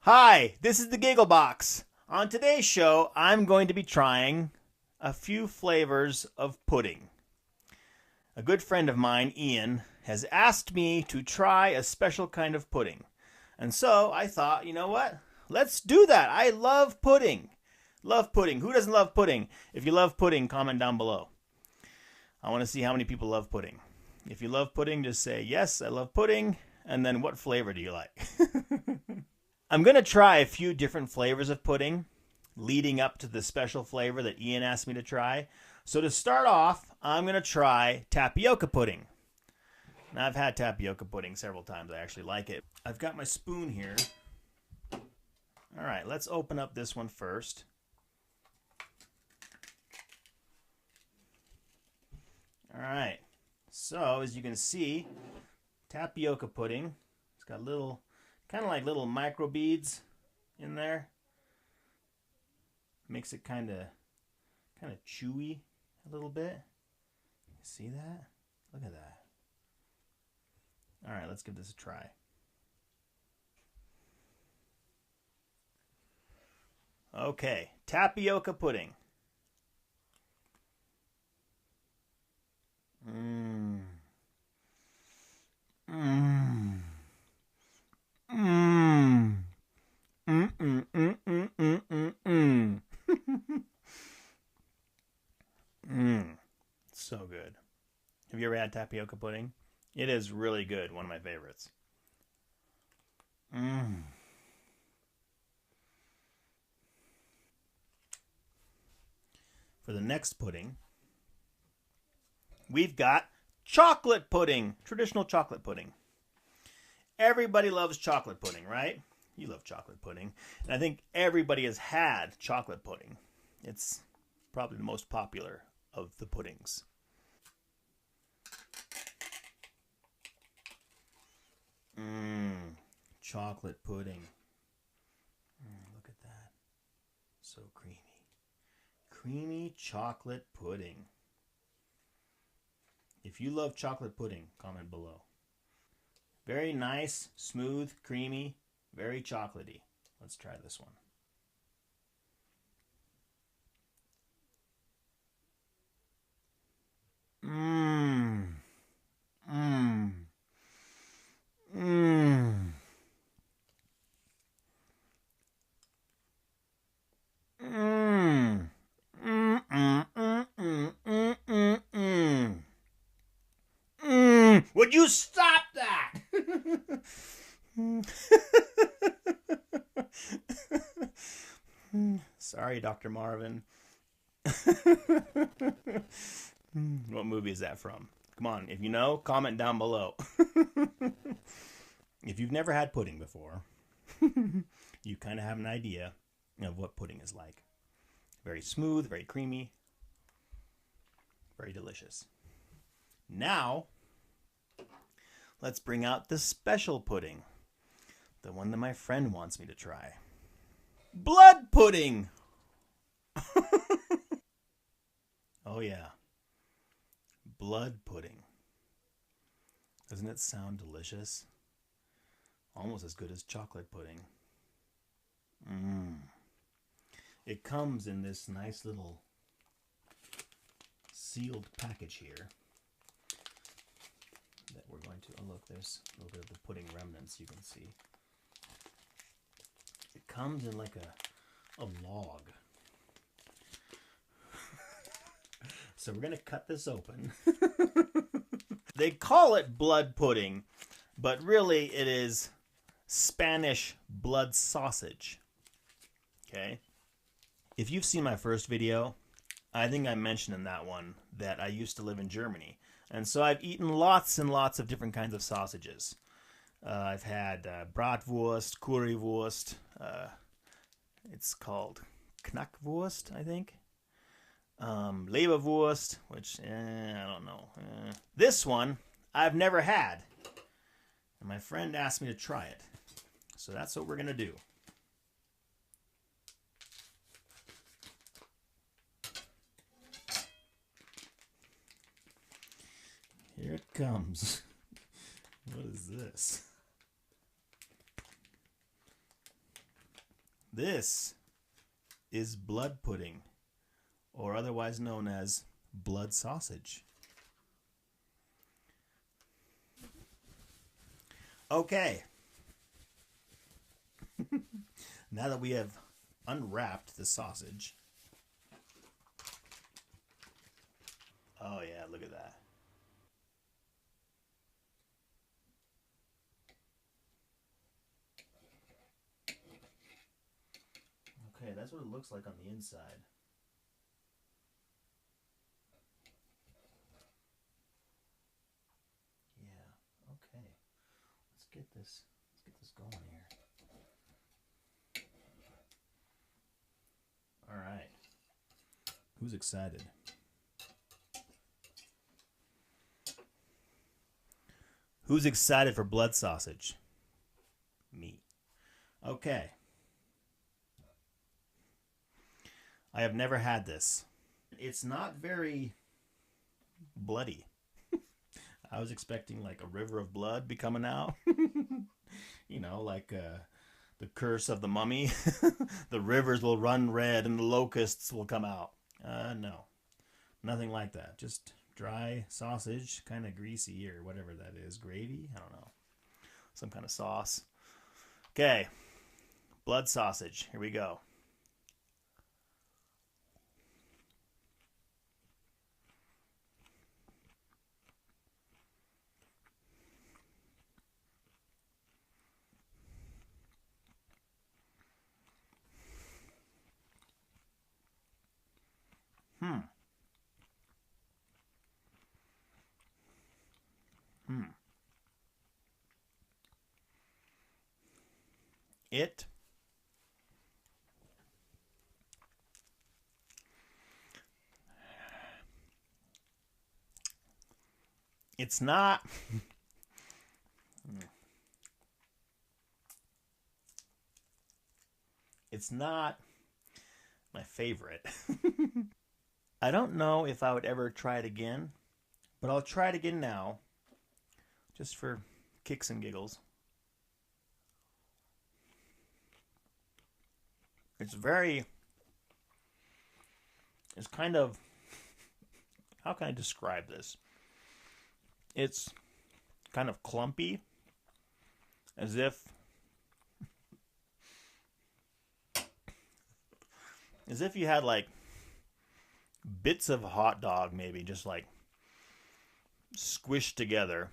Hi, this is the Giggle Box. On today's show, I'm going to be trying a few flavors of pudding. A good friend of mine, Ian, has asked me to try a special kind of pudding. And so I thought, you know what? Let's do that. I love pudding. Love pudding. Who doesn't love pudding? If you love pudding, comment down below. I want to see how many people love pudding. If you love pudding, just say, yes, I love pudding. And then what flavor do you like? I'm going to try a few different flavors of pudding leading up to the special flavor that Ian asked me to try. So to start off, I'm going to try tapioca pudding. Now, I've had tapioca pudding several times. I actually like it. I've got my spoon here. All right, let's open up this one first. All right, so as you can see, tapioca pudding, it's got little, kind of like little micro beads in there. Makes it kind of chewy a little bit. You see that? Look at that. All right, let's give this a try. Okay, tapioca pudding. Mmm. Mmm. Mmm. Mm mm mm mm mm mm mm. Mmm. So good. Have you ever had tapioca pudding? It is really good. One of my favorites. Mmm. For the next pudding, we've got chocolate pudding. Traditional chocolate pudding. Everybody loves chocolate pudding, right? You love chocolate pudding. And I think everybody has had chocolate pudding. It's probably the most popular of the puddings. Mmm, chocolate pudding. Look at that. So creamy. Creamy chocolate pudding. If you love chocolate pudding, comment below. Very nice, smooth, creamy, very chocolatey. Let's try this one. Mmm. Mmm. Mmm. Mmm. Mmm. Mmm. Mmm. Mmm. Mmm. Mmm. Would you stop that? Sorry, Dr. Marvin. What movie is that from? Come on, if you know, comment down below. If you've never had pudding before, you kind of have an idea of what pudding is like. Very smooth, very creamy, very delicious. Now, let's bring out the special pudding. The one that my friend wants me to try. Blood pudding! Oh yeah. Blood pudding. Doesn't it sound delicious? Almost as good as chocolate pudding. Mmm. It comes in this nice little sealed package here that we're going to, oh look, there's a little bit of the pudding remnants you can see. It comes in like a log. So we're going to cut this open. They call it blood pudding, but really it is Spanish blood sausage. Okay? If you've seen my first video, I think I mentioned in that one that I used to live in Germany. And so I've eaten lots and lots of different kinds of sausages. I've had Bratwurst, Currywurst. It's called Knackwurst, I think. Leberwurst, which, I don't know. This one, I've never had. And my friend asked me to try it. So that's what we're going to do. Here it comes. What is this? This is blood pudding, or otherwise known as blood sausage. Okay. Now that we have unwrapped the sausage. Oh yeah, look at that. Okay, that's what it looks like on the inside. Yeah, okay. Let's get this going here. All right. Who's excited? Who's excited for blood sausage? Me. Okay. I have never had this. It's not very bloody. I was expecting like a river of blood be coming out. Like the curse of the mummy. The rivers will run red and the locusts will come out. No. Nothing like that. Just dry sausage, kind of greasy or whatever that is. Gravy? I don't know. Some kind of sauce. Okay. Blood sausage. Here we go. Hmm. Hmm. It it's not it's not my favorite. I don't know if I would ever try it again, but I'll try it again now just for kicks and giggles. It's very it's kind of how can I describe this? It's kind of clumpy, as if you had like bits of hot dog maybe just like squished together,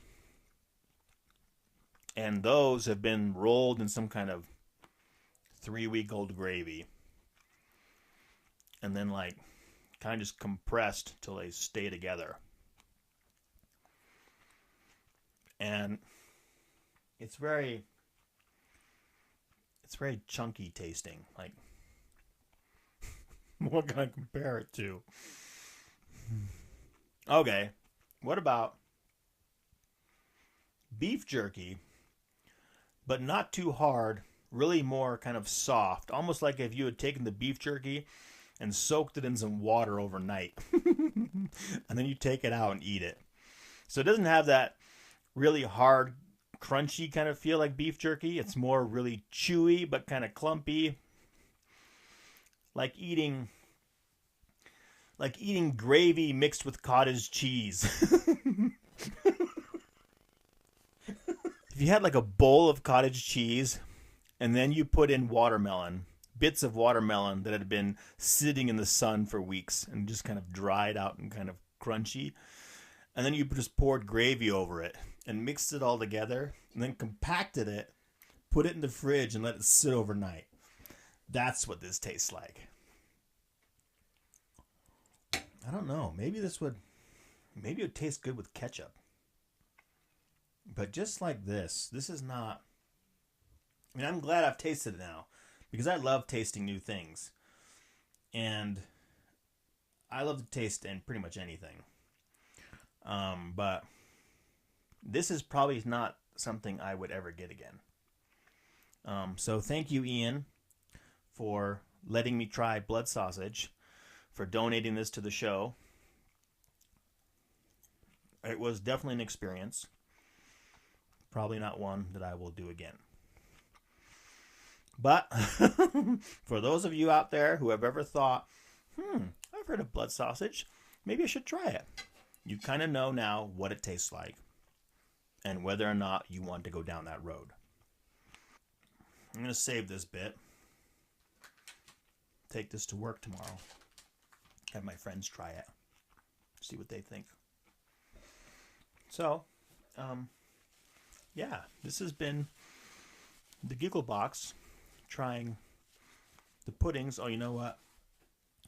and those have been rolled in some kind of 3-week-old gravy and then like kind of just compressed till they stay together. And it's very chunky tasting. Like what can I compare it to? Okay. What about beef jerky, but not too hard, really more kind of soft, almost like if you had taken the beef jerky and soaked it in some water overnight. And then you take it out and eat it. So it doesn't have that really hard, crunchy kind of feel like beef jerky. It's more really chewy, but kind of clumpy. Like eating gravy mixed with cottage cheese. If you had like a bowl of cottage cheese and then you put in watermelon, bits of watermelon that had been sitting in the sun for weeks and just kind of dried out and kind of crunchy, and then you just poured gravy over it and mixed it all together and then compacted it, put it in the fridge and let it sit overnight. That's what this tastes like. I don't know. Maybe it would taste good with ketchup. But just like this is not. I mean, I'm glad I've tasted it now because I love tasting new things. And I love to taste in pretty much anything. But this is probably not something I would ever get again. So thank you, Ian, for letting me try blood sausage, for donating this to the show. It was definitely an experience. Probably not one that I will do again. But But for those of you out there who have ever thought, I've heard of blood sausage, maybe I should try it. You kind of know now what it tastes like and whether or not you want to go down that road. I'm going to save this bit. Take this to work tomorrow. Have my friends try it. See what they think. So, yeah, this has been the Giggle Box trying the puddings. Oh, you know what?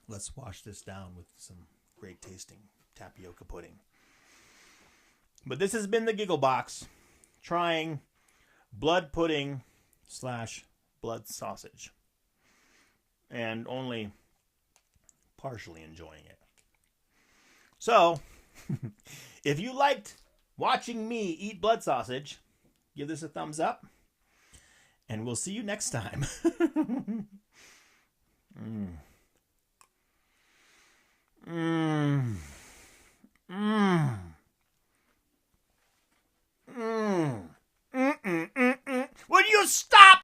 Let's wash this down with some great tasting tapioca pudding. But this has been the Giggle Box trying blood pudding / blood sausage. And only partially enjoying it. So, if you liked watching me eat blood sausage, give this a thumbs up. And we'll see you next time. mm. Mm. Mm. Mm. Will you stop?